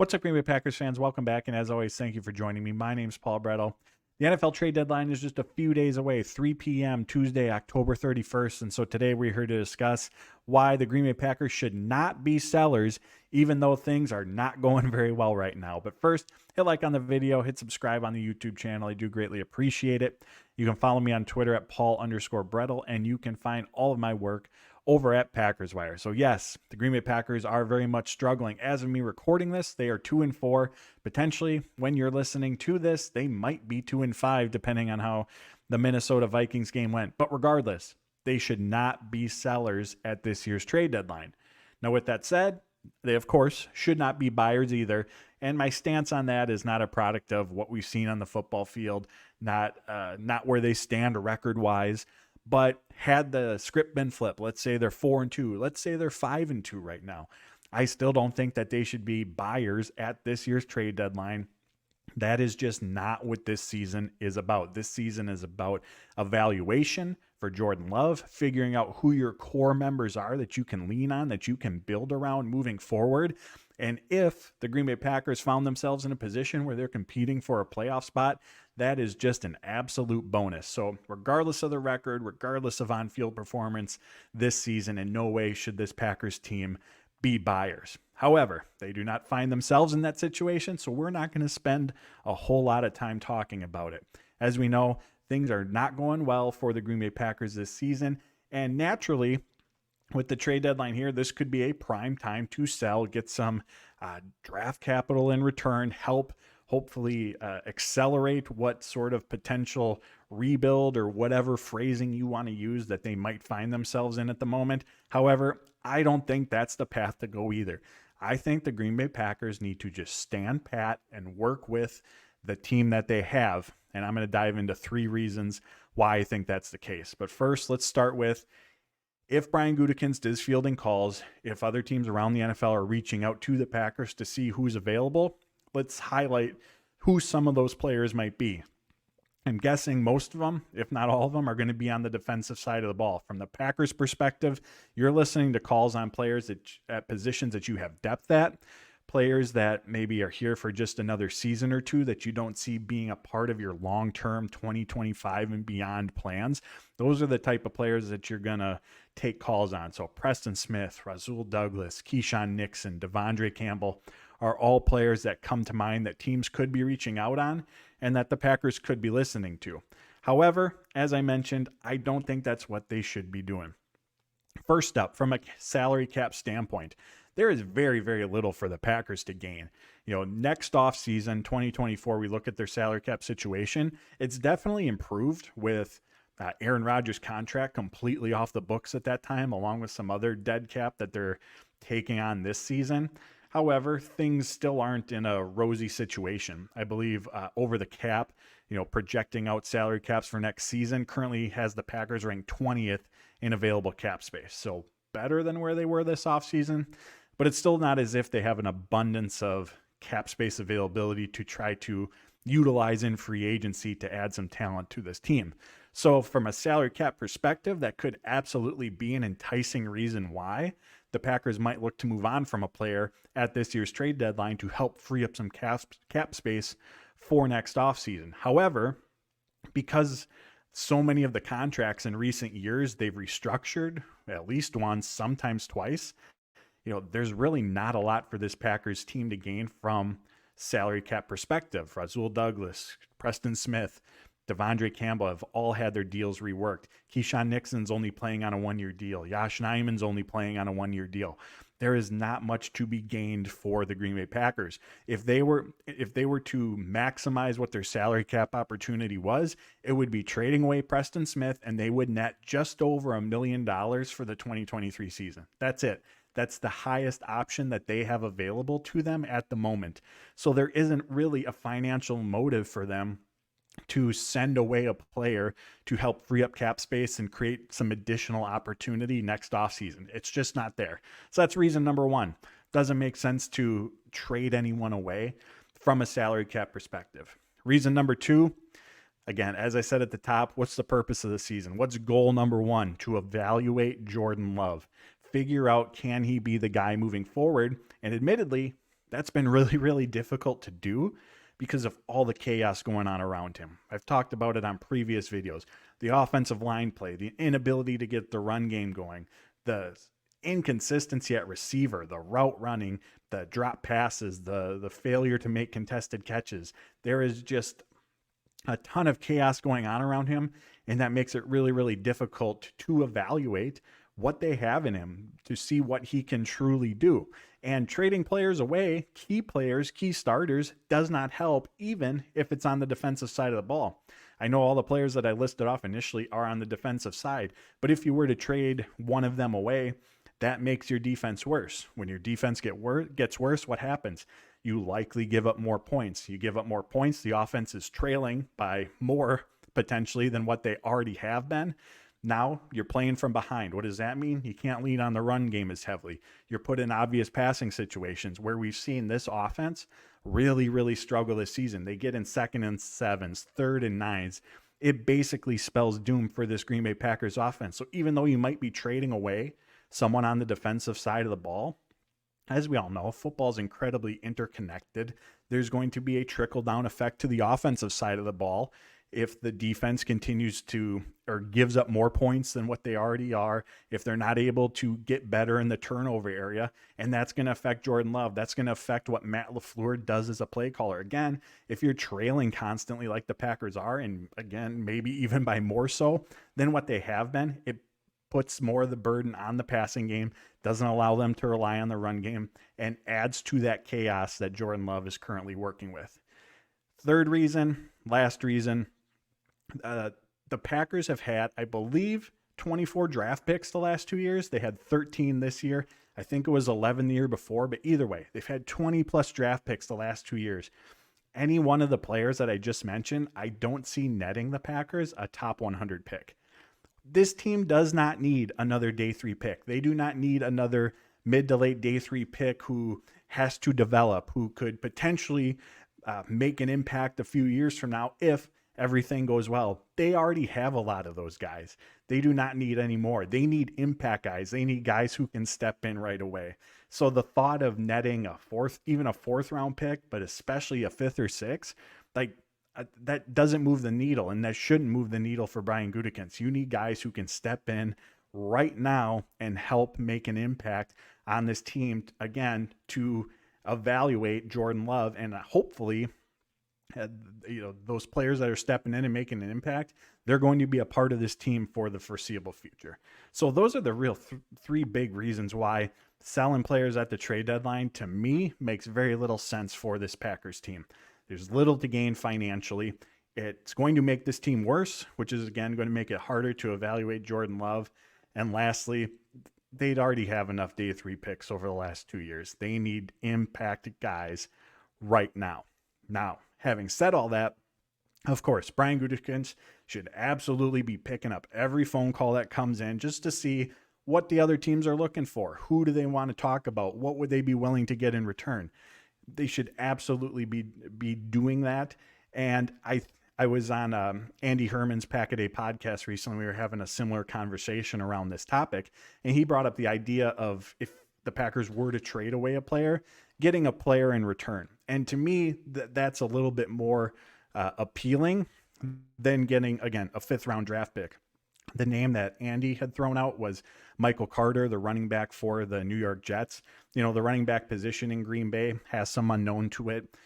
What's up, Green Bay Packers fans? Welcome back, and as always, thank you for joining me. My name's Paul Brettel. The NFL trade deadline is just a few days away, 3 p.m. Tuesday, October 31st, and so today we're here to discuss why the Green Bay Packers should not be sellers, even though things are not going very well right now. But first, hit like on the video, hit subscribe on the YouTube channel. I do greatly appreciate it. You can follow me on Twitter at Paul_Brettel, and you can find all of my work over at Packers Wire. So yes, the Green Bay Packers are very much struggling. As of me recording this, they are 2-4. Potentially, when you're listening to this, they might be 2-5, depending on how the Minnesota Vikings game went. But regardless, they should not be sellers at this year's trade deadline. Now, with that said, they, of course, should not be buyers either. And my stance on that is not a product of what we've seen on the football field, not where they stand record-wise. But had the script been flipped, let's say they're 4-2, let's say they're 5-2 right now, I still don't think that they should be buyers at this year's trade deadline. That is just not what this season is about. This season is about evaluation for Jordan Love, figuring out who your core members are that you can lean on, that you can build around moving forward. And if the Green Bay Packers found themselves in a position where they're competing for a playoff spot, that is just an absolute bonus. So regardless of the record, regardless of on-field performance this season, in no way should this Packers team be buyers. However, they do not find themselves in that situation, so we're not going to spend a whole lot of time talking about it. As we know, things are not going well for the Green Bay Packers this season, and naturally, with the trade deadline here, this could be a prime time to sell, get some draft capital in return, hopefully accelerate what sort of potential rebuild or whatever phrasing you want to use that they might find themselves in at the moment. However, I don't think that's the path to go either. I think the Green Bay Packers need to just stand pat and work with the team that they have. And I'm going to dive into 3 reasons why I think that's the case. But first, let's start with, if Brian Gutekunst is fielding calls, if other teams around the NFL are reaching out to the Packers to see who's available, let's highlight who some of those players might be. I'm guessing most of them, if not all of them, are going to be on the defensive side of the ball. From the Packers' perspective, you're listening to calls on players at positions that you have depth at, players that maybe are here for just another season or two that you don't see being a part of your long-term 2025 and beyond plans. Those are the type of players that you're going to take calls on. So Preston Smith, Rasul Douglas, Keyshawn Nixon, Devondre Campbell are all players that come to mind that teams could be reaching out on and that the Packers could be listening to. However, as I mentioned, I don't think that's what they should be doing. First up, from a salary cap standpoint, there is very, very little for the Packers to gain. Next offseason, 2024, we look at their salary cap situation. It's definitely improved with Aaron Rodgers' contract completely off the books at that time, along with some other dead cap that they're taking on this season. However, things still aren't in a rosy situation. I believe over the cap, projecting out salary caps for next season currently has the Packers ranked 20th in available cap space. So better than where they were this offseason, but it's still not as if they have an abundance of cap space availability to try to utilize in free agency to add some talent to this team. So from a salary cap perspective, that could absolutely be an enticing reason why the Packers might look to move on from a player at this year's trade deadline to help free up some cap space for next offseason. However, because so many of the contracts in recent years they've restructured at least once, sometimes twice, there's really not a lot for this Packers team to gain from salary cap perspective. Rasul Douglas, Preston Smith, Devondre Campbell have all had their deals reworked. Keyshawn Nixon's only playing on a 1-year deal. Yosh Nijman's only playing on a 1-year deal. There is not much to be gained for the Green Bay Packers. If they were to maximize what their salary cap opportunity was, it would be trading away Preston Smith, and they would net just over $1 million for the 2023 season. That's it. That's the highest option that they have available to them at the moment. So there isn't really a financial motive for them to send away a player to help free up cap space and create some additional opportunity next offseason. It's just not there. So that's reason number 1. Doesn't make sense to trade anyone away from a salary cap perspective. Reason number 2, again, as I said at the top, what's the purpose of the season? What's goal number 1? To evaluate Jordan Love. Figure out, can he be the guy moving forward? And admittedly, That's been really, really difficult to do because of all the chaos going on around him. I've talked about it on previous videos. The offensive line play, the inability to get the run game going, the inconsistency at receiver, the route running, the drop passes, the failure to make contested catches. There is just a ton of chaos going on around him, and that makes it really, really difficult to evaluate what they have in him to see what he can truly do. And trading players away, key players, key starters, does not help, even if it's on the defensive side of the ball. I know all the players that I listed off initially are on the defensive side, but if you were to trade one of them away, that makes your defense worse. When your defense gets worse, what happens? You likely give up more points. You give up more points, the offense is trailing by more potentially than what they already have been. Now you're playing from behind. What does that mean? You can't lean on the run game as heavily. You're put in obvious passing situations where we've seen this offense really, really struggle this season. They get in 2nd and 7s, 3rd and 9s. It basically spells doom for this Green Bay Packers offense. So even though you might be trading away someone on the defensive side of the ball, as we all know, football is incredibly interconnected. There's going to be a trickle-down effect to the offensive side of the ball if the defense continues to or gives up more points than what they already are, if they're not able to get better in the turnover area, and that's going to affect Jordan Love. That's going to affect what Matt LaFleur does as a play caller. Again, if you're trailing constantly like the Packers are, and again, maybe even by more so than what they have been, it puts more of the burden on the passing game, doesn't allow them to rely on the run game, and adds to that chaos that Jordan Love is currently working with. Third reason, last reason, the Packers have had, I believe, 24 draft picks the last 2 years. They had 13 this year. I think it was 11 the year before, but either way, they've had 20 plus draft picks the last 2 years. Any one of the players that I just mentioned, I don't see netting the Packers a top 100 pick. This team does not need another day 3 pick. They do not need another mid to late day 3 pick who has to develop, who could potentially make an impact a few years from now if everything goes well. They already have a lot of those guys. They do not need any more. They need impact guys. They need guys who can step in right away. So the thought of netting even a 4th round pick, but especially a 5th or 6th, that doesn't move the needle, and that shouldn't move the needle for Brian Gutekunst. You need guys who can step in right now and help make an impact on this team, again, to evaluate Jordan Love and hopefully those players that are stepping in and making an impact, they're going to be a part of this team for the foreseeable future. So those are the real 3 big reasons why selling players at the trade deadline, to me, makes very little sense for this Packers team. There's little to gain financially. It's going to make this team worse, which is, again, going to make it harder to evaluate Jordan Love. And lastly, they'd already have enough day 3 picks over the last 2 years. They need impact guys right now. Now, having said all that, of course, Brian Gutekunst should absolutely be picking up every phone call that comes in just to see what the other teams are looking for. Who do they want to talk about? What would they be willing to get in return? They should absolutely be doing that. And I was on Andy Herman's Pack a Day podcast recently. We were having a similar conversation around this topic, and he brought up the idea of if the Packers were to trade away a player, getting a player in return. And to me, that's a little bit more appealing than getting, again, a 5th round draft pick. The name that Andy had thrown out was Michael Carter, the running back for the New York Jets. The running back position in Green Bay has some unknown to it.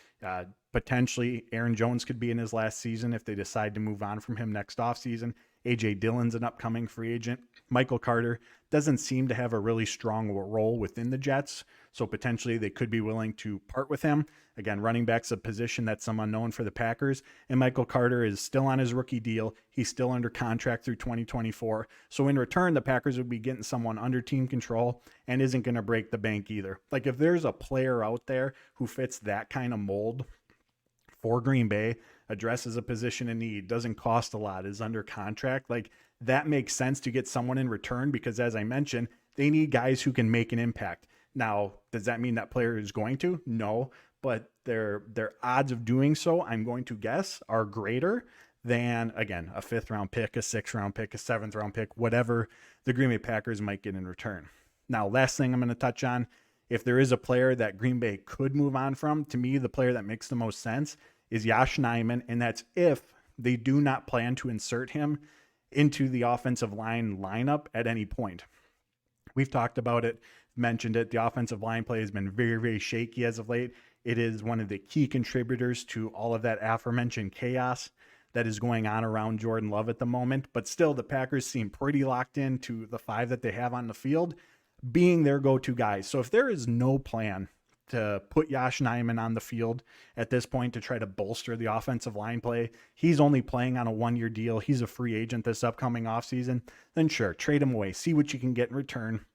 Potentially, Aaron Jones could be in his last season if they decide to move on from him next offseason. A.J. Dillon's an upcoming free agent. Michael Carter doesn't seem to have a really strong role within the Jets, so potentially they could be willing to part with him. Again, running back's a position that's some unknown for the Packers, and Michael Carter is still on his rookie deal. He's still under contract through 2024. So in return, the Packers would be getting someone under team control and isn't going to break the bank either. Like, if there's a player out there who fits that kind of mold for Green Bay, addresses a position in need, doesn't cost a lot, is under contract, like, that makes sense to get someone in return because, as I mentioned, they need guys who can make an impact. Now, does that mean that player is going to? No, but their odds of doing so, I'm going to guess, are greater than, again, a 5th round pick, a 6th round pick, a 7th round pick, whatever the Green Bay Packers might get in return. Now, last thing I'm going to touch on if there is a player that Green Bay could move on from, to me, the player that makes the most sense is Josh Nijman, and that's if they do not plan to insert him into the offensive line lineup at any point. We've talked about it, mentioned it. The offensive line play has been very, very shaky as of late. It is one of the key contributors to all of that aforementioned chaos that is going on around Jordan Love at the moment. But still, the Packers seem pretty locked into the 5 that they have on the field being their go-to guys. So if there is no plan to put Josh Nijman on the field at this point to try to bolster the offensive line play, he's only playing on a 1-year deal, he's a free agent this upcoming offseason, then sure, trade him away, see what you can get in return.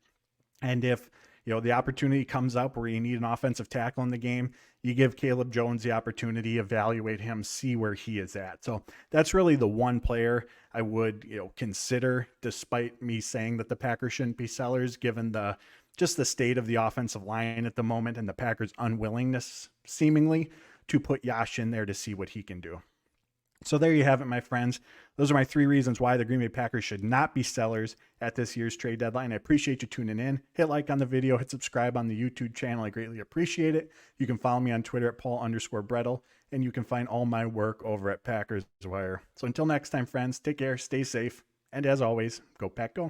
And if the opportunity comes up where you need an offensive tackle in the game, you give Caleb Jones the opportunity, evaluate him, see where he is at. So that's really the one player I would, consider, despite me saying that the Packers shouldn't be sellers, given just the state of the offensive line at the moment and the Packers' unwillingness, seemingly, to put Josh in there to see what he can do. So there you have it, my friends. Those are my 3 reasons why the Green Bay Packers should not be sellers at this year's trade deadline. I appreciate you tuning in. Hit like on the video, hit subscribe on the YouTube channel. I greatly appreciate it. You can follow me on Twitter at Paul_Brettel, and you can find all my work over at Packers Wire. So until next time, friends, take care, stay safe, and as always, go Pack Go.